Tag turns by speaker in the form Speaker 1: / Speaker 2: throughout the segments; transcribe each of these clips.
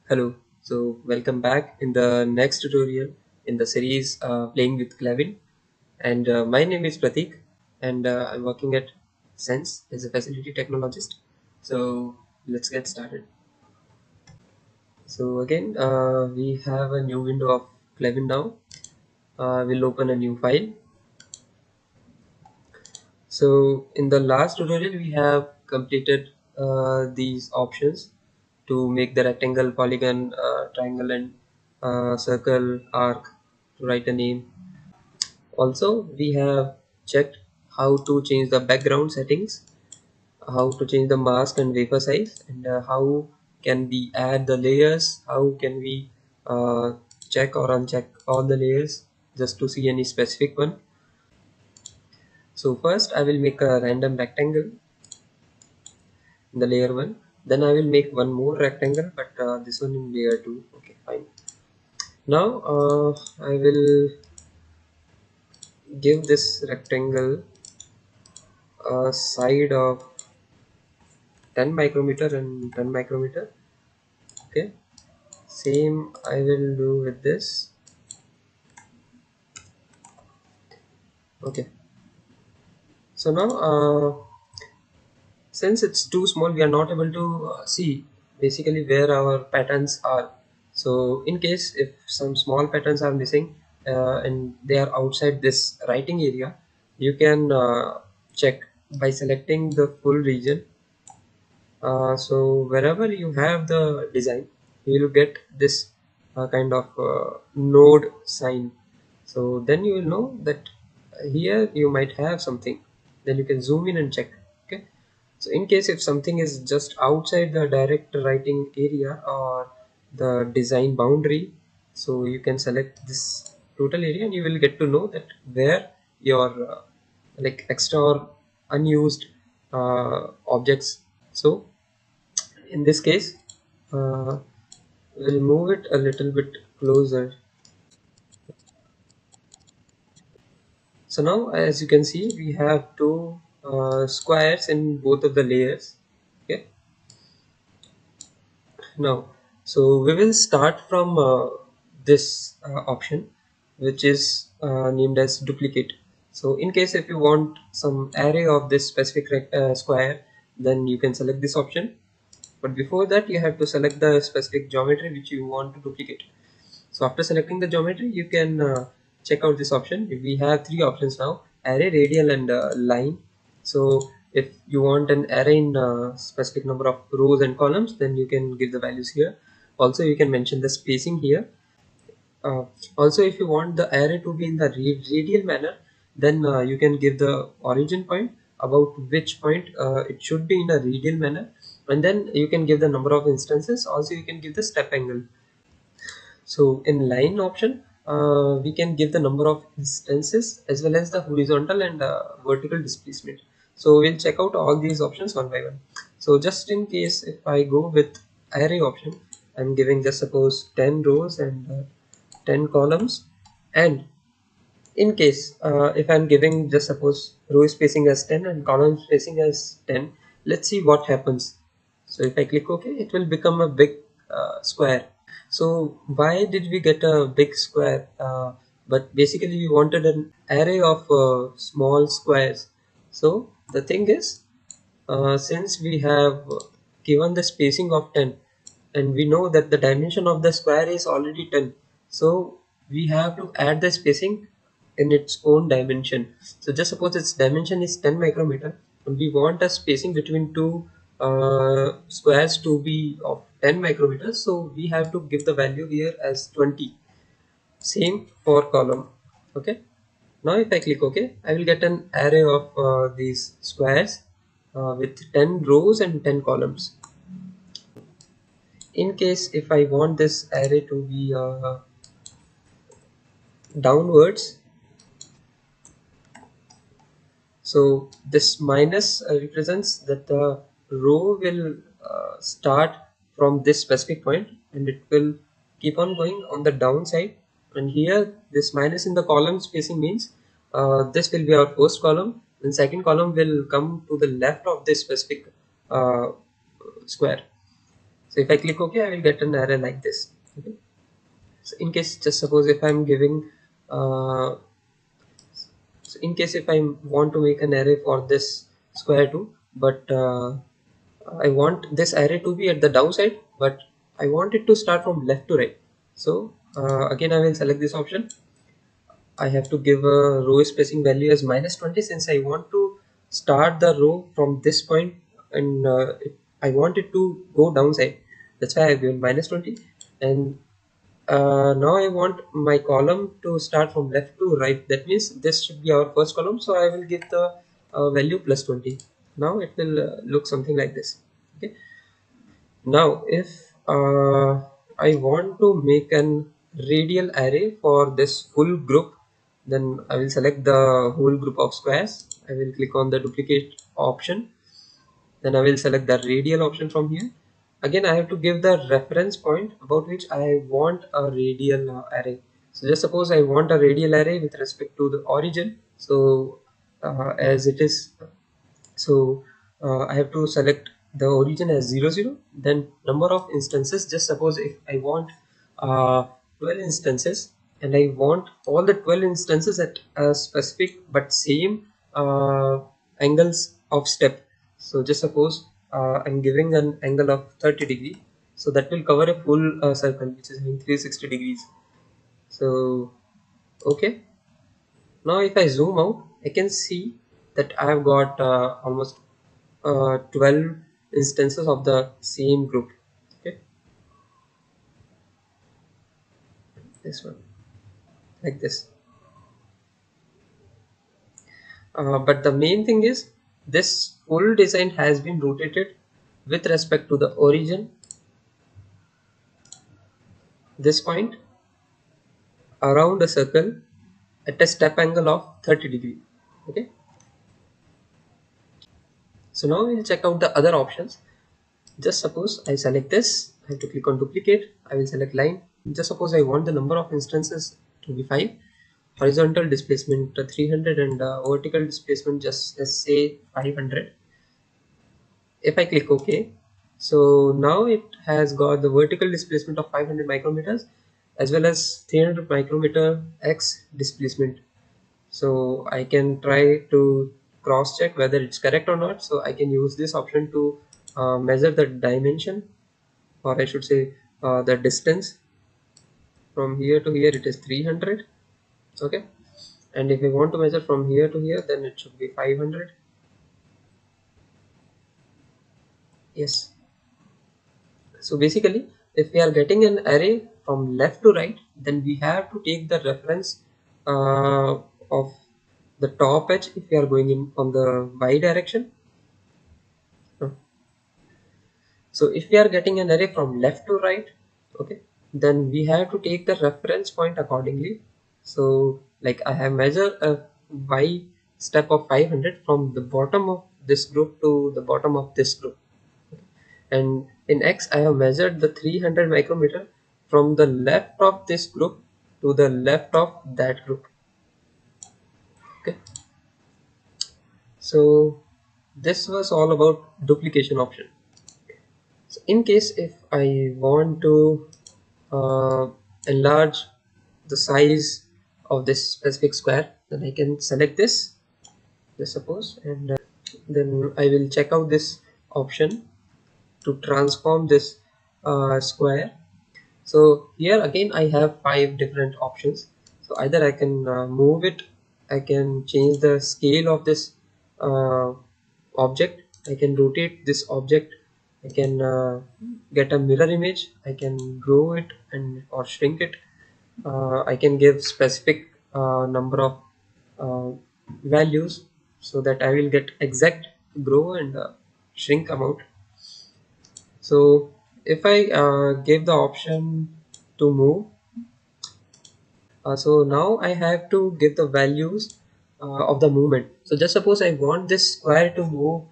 Speaker 1: Hello, so welcome back in the next tutorial in the series Playing with Clewin. And my name is Pratik, and I'm working at Sense as a facility technologist. So let's get started. So again, we have a new window of Clewin now. We'll open a new file. So in the last tutorial, we have completed these options to make the rectangle, polygon, triangle, and circle, arc to write a name. Also, we have checked how to change the background settings, how to change the mask and wafer size, and how can we add the layers, how can we uh, check or uncheck all the layers just to see any specific one. So first I will make a random rectangle in the layer 1. Then I will make one more rectangle, but this one in layer 2. Okay, fine. Now I will give this rectangle a side of 10 micrometer and 10 micrometer. Okay, same I will do with this. Okay, so now since it's too small, we are not able to see basically where our patterns are. So in case if some small patterns are missing and they are outside this writing area, you can check by selecting the full region. So wherever you have the design, you will get this kind of node sign. So then you will know that here you might have something. Then you can zoom in and check. Okay. So in case if something is just outside the direct writing area or the design boundary, so you can select this total area and you will get to know that where your like extra or unused objects. So in this case, uh, we'll move it a little bit closer. So now as you can see, we have two squares in both of the layers. Okay. Now, so we will start from this option, which is named as duplicate. So in case if you want some array of this specific square, then you can select this option. But before that, you have to select the specific geometry which you want to duplicate. So after selecting the geometry, you can check out this option. We have three options now: array, radial, and line. So if you want an array in specific number of rows and columns, then you can give the values here. Also, you can mention the spacing here. Uh, Also, if you want the array to be in the radial manner, then you can give the origin point, about which point it should be in a radial manner, and then you can give the number of instances. Also, you can give the step angle. So in line option, we can give the number of instances as well as the horizontal and vertical displacement. So we'll check out all these options one by one. So just in case if I go with array option, I'm giving just suppose 10 rows and 10 columns. And in case if I'm giving just suppose row spacing as 10 and column spacing as 10, let's see what happens. So if I click OK, it will become a big square. So why did we get a big square? But basically we wanted an array of small squares. So the thing is, since we have given the spacing of 10 and we know that the dimension of the square is already 10, so we have to add the spacing in its own dimension. So just suppose its dimension is 10 micrometer and we want a spacing between two squares to be of 10 micrometers, so we have to give the value here as 20. Same for column. Okay, now if I click OK, I will get an array of these squares with 10 rows and 10 columns. In case if I want this array to be downwards, so this minus represents that the row will start from this specific point and it will keep on going on the downside. And here this minus in the column spacing means this will be our first column and second column will come to the left of this specific uh, square. So if I click OK, I will get an array like this. Okay. So in case, just suppose if I'm giving, so in case if I want to make an array for this square too, but I want this array to be at the downside, but I want it to start from left to right. So again, I will select this option. I have to give a row spacing value as -20 since I want to start the row from this point, and I want it to go downside. That's why I've given -20. And now I want my column to start from left to right. That means this should be our first column. So I will give the value +20. Now it will look something like this. Okay. Now, if I want to make an radial array for this full group, then I will select the whole group of squares. I will click on the duplicate option. Then I will select the radial option from here. Again, I have to give the reference point about which I want a radial array. So just suppose I want a radial array with respect to the origin. So as it is, so I have to select the origin as 0 0, then number of instances. Just suppose if I want 12 instances and I want all the 12 instances at a specific but same angles of step. So just suppose I'm giving an angle of 30 degree, so that will cover a full circle which is having 360 degrees. So okay, now if I zoom out, I can see that I have got almost 12 instances of the same group. Okay, this one, like this. But the main thing is this full design has been rotated with respect to the origin, this point, around a circle at a step angle of 30 degree. Okay, so now we'll check out the other options. Just suppose I select this, I have to click on duplicate, I will select line. Just suppose I want the number of instances to be 5, horizontal displacement 300, and vertical displacement just let's say 500. If I click OK, so now it has got the vertical displacement of 500 micrometers as well as 300 micrometer x displacement. So I can try to cross check whether it's correct or not. So I can use this option to measure the dimension, or I should say the distance from here to here. It is 300. Okay, and if we want to measure from here to here, then it should be 500. Yes, so basically if we are getting an array from left to right, then we have to take the reference of the top edge if we are going in on the y direction. So if we are getting an array from left to right, okay, then we have to take the reference point accordingly. So like I have measured a y step of 500 from the bottom of this group to the bottom of this group, and in x I have measured the 300 micrometer from the left of this group to the left of that group. Okay, so this was all about duplication option. So in case if I want to enlarge the size of this specific square, then I can select this, just suppose, and then I will check out this option to transform this square. So here again I have 5 different options. So either I can move it, I can change the scale of this uh, object, I can rotate this object, I can get a mirror image, I can grow it and or shrink it, I can give specific number of uh, values so that I will get exact grow and shrink amount. So if I give the option to move, so now I have to give the values of the movement. So just suppose I want this square to move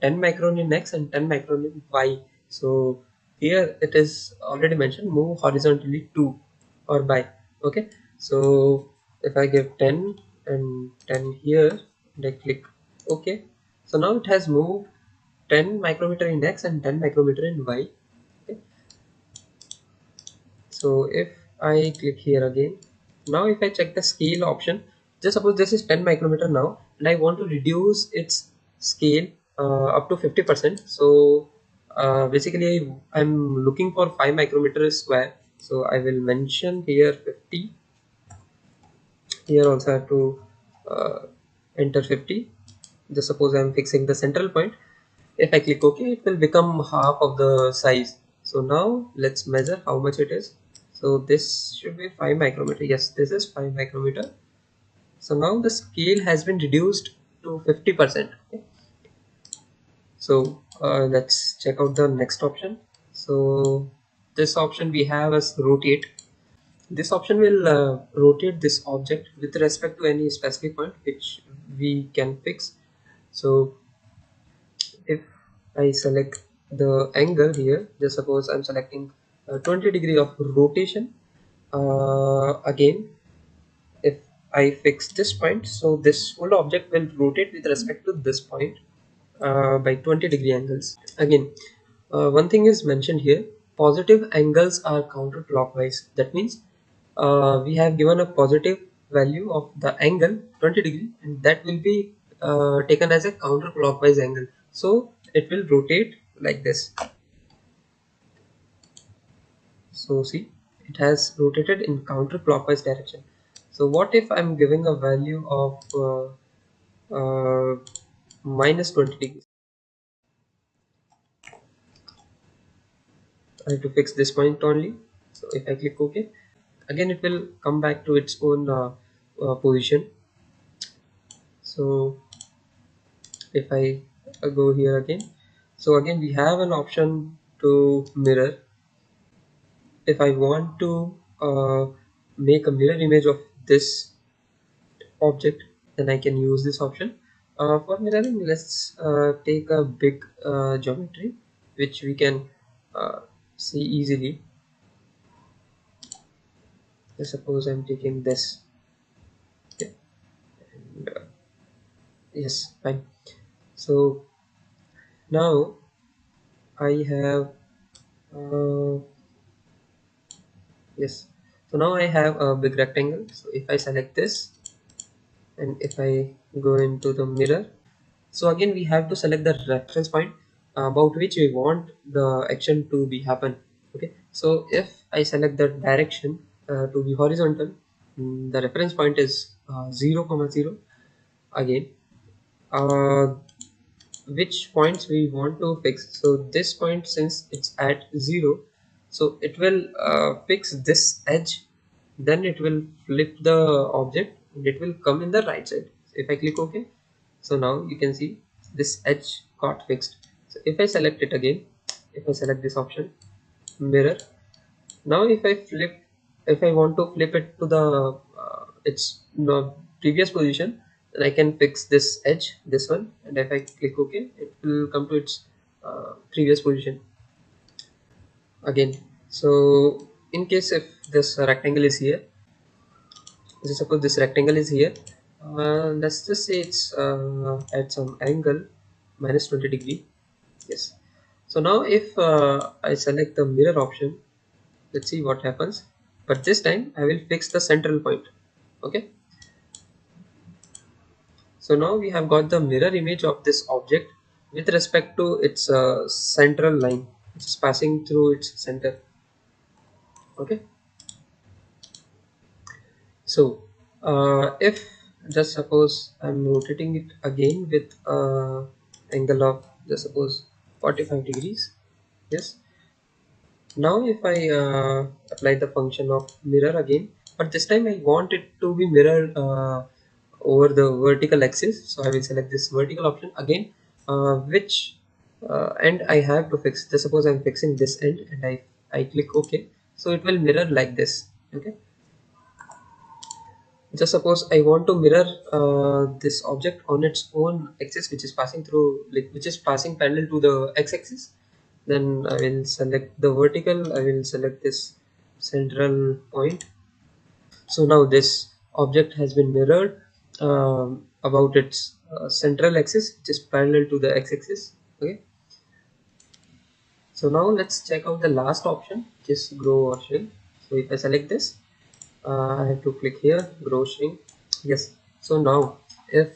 Speaker 1: 10 micron in x and 10 micron in y. So here it is already mentioned move horizontally to or by. Okay, so if I give 10 and 10 here and I click OK, so now it has moved 10 micrometer in x and 10 micrometer in y. So if I click here again, now if I check the scale option, just suppose this is 10 micrometer now and I want to reduce its scale up to 50%. So basically I'm looking for 5 micrometer square, so I will mention here 50. Here also I have to uh, enter 50. Just suppose I'm fixing the central point. If I click OK, it will become half of the size. So now let's measure how much it is. So this should be 5 micrometer. Yes, this is 5 micrometer. So now the scale has been reduced to 50%. Okay. So let's check out the next option. So this option we have as rotate. This option will rotate this object with respect to any specific point which we can fix. So if I select the angle here, just suppose I'm selecting 20 degree of rotation. Again, if I fix this point, so this whole object will rotate with respect to this point by 20-degree angles. Again, one thing is mentioned here: positive angles are counterclockwise. That means we have given a positive value of the angle 20 degree, and that will be taken as a counterclockwise angle. So it will rotate like this. So see, it has rotated in counterclockwise direction. So what if I'm giving a value of minus 20 degrees? I have to fix this point only. So if I click OK, again it will come back to its own position. So if I go here again, so again we have an option to mirror. If I want to make a mirror image of this object, then I can use this option. For mirroring, let's take a big geometry which we can uh, see easily. Let's suppose I'm taking this. Okay. And, yes, fine. So now I have yes. So now I have a big rectangle. So if I select this and if I go into the mirror, so again we have to select the reference point about which we want the action to be happen. Okay. So if I select the direction to be horizontal, the reference point is 0 comma 0. Again, uh, which points we want to fix. So this point, since it's at 0, so it will fix this edge, then it will flip the object and it will come in the right side. So if I click OK, so now you can see this edge got fixed. So if I select it again, if I select this option, mirror, now if I want to flip it to the its previous position, then I can fix this edge, this one, and if I click OK, it will come to its previous position again. So in case if this rectangle is here, just suppose this rectangle is here, let's just say it's at some angle minus 20 degree. Yes. So now if I select the mirror option, let's see what happens, but this time I will fix the central point. Okay. So now we have got the mirror image of this object with respect to its central line which is passing through its center. Okay. So if just suppose I'm rotating it again with angle of just suppose 45 degrees. Yes. Now if I apply the function of mirror again, but this time I want it to be mirrored over the vertical axis. So I will select this vertical option again, which end I have to fix. Just suppose I'm fixing this end and I click OK. So it will mirror like this. Okay. Just suppose I want to mirror this object on its own axis, which is passing through, like which is passing parallel to the x-axis. Then I will select the vertical. I will select this central point. So now this object has been mirrored about its central axis, which is parallel to the x-axis. Okay. So now let's check out the last option, which is grow or shrink. So if I select this, I have to click here, grow shrink. Yes. So now if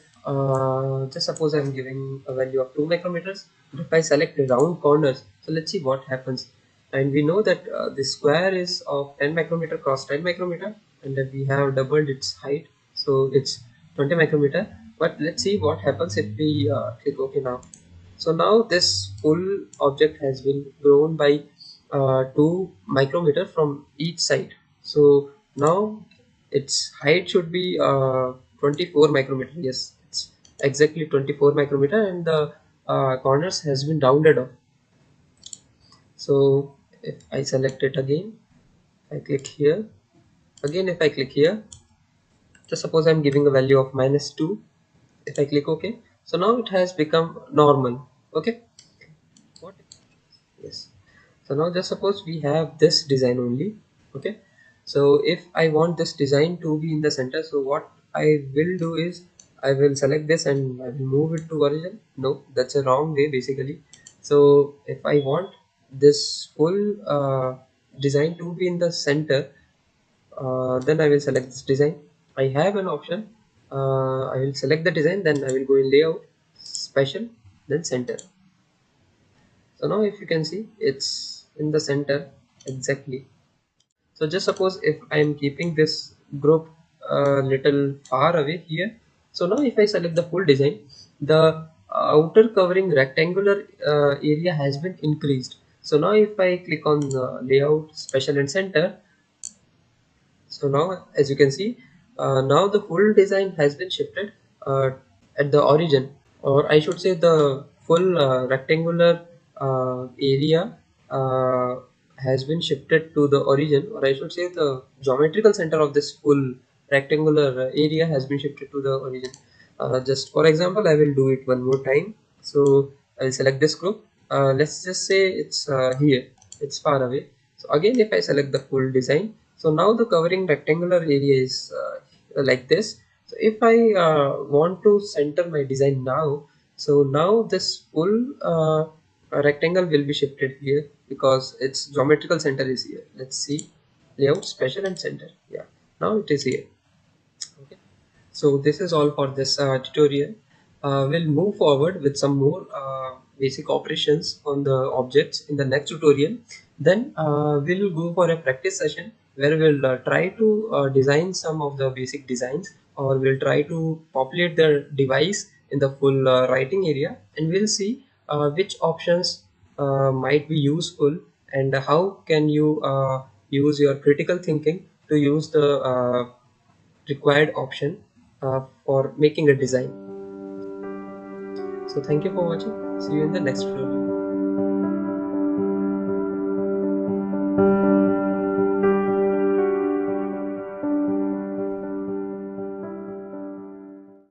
Speaker 1: just suppose I'm giving a value of 2 micrometers, but if I select the round corners, so let's see what happens. And we know that the square is of 10 micrometer cross 10 micrometer, and that we have doubled its height, so it's 20 micrometer. But let's see what happens if we click OK now. So now this full object has been grown by 2 micrometer from each side. So now its height should be 24 micrometer. Yes, it's exactly 24 micrometer, and the corners has been rounded off. So if I select it again, I click here again. If I click here, just suppose I'm giving a value of -2. If I click OK, so now it has become normal. Okay. What? Yes. So now just suppose we have this design only. Okay. So if I want this design to be in the center, so what I will do is I will select this and I will move it to origin. No, that's a wrong way basically. So if I want this full design to be in the center, then I will select this design. I have an option. I will select the design, then I will go in layout, special, then center. So now if you can see, it's in the center exactly. So just suppose if I am keeping this group a little far away here. So now if I select the full design, the outer covering rectangular area has been increased. So now if I click on layout, special and center, so now as you can see, now the full design has been shifted uh, at the origin, or I should say the full rectangular area has been shifted to the origin, or I should say the geometrical center of this full rectangular area has been shifted to the origin. Just for example, I will do it one more time. So I will select this group. Let's just say it's here, it's far away. So again, if I select the full design, so now the covering rectangular area is like this. So if I want to center my design now, so now this full rectangle will be shifted here because its geometrical center is here. Let's see, layout, special and center. Yeah, now it is here. Okay. So this is all for this tutorial. We'll move forward with some more basic operations on the objects in the next tutorial. Then we'll go for a practice session where we'll try to design some of the basic designs, or we'll try to populate the device in the full writing area, and we'll see which options might be useful, and how can you use your critical thinking to use the required option for making a design. So thank you for watching. See you in the next video.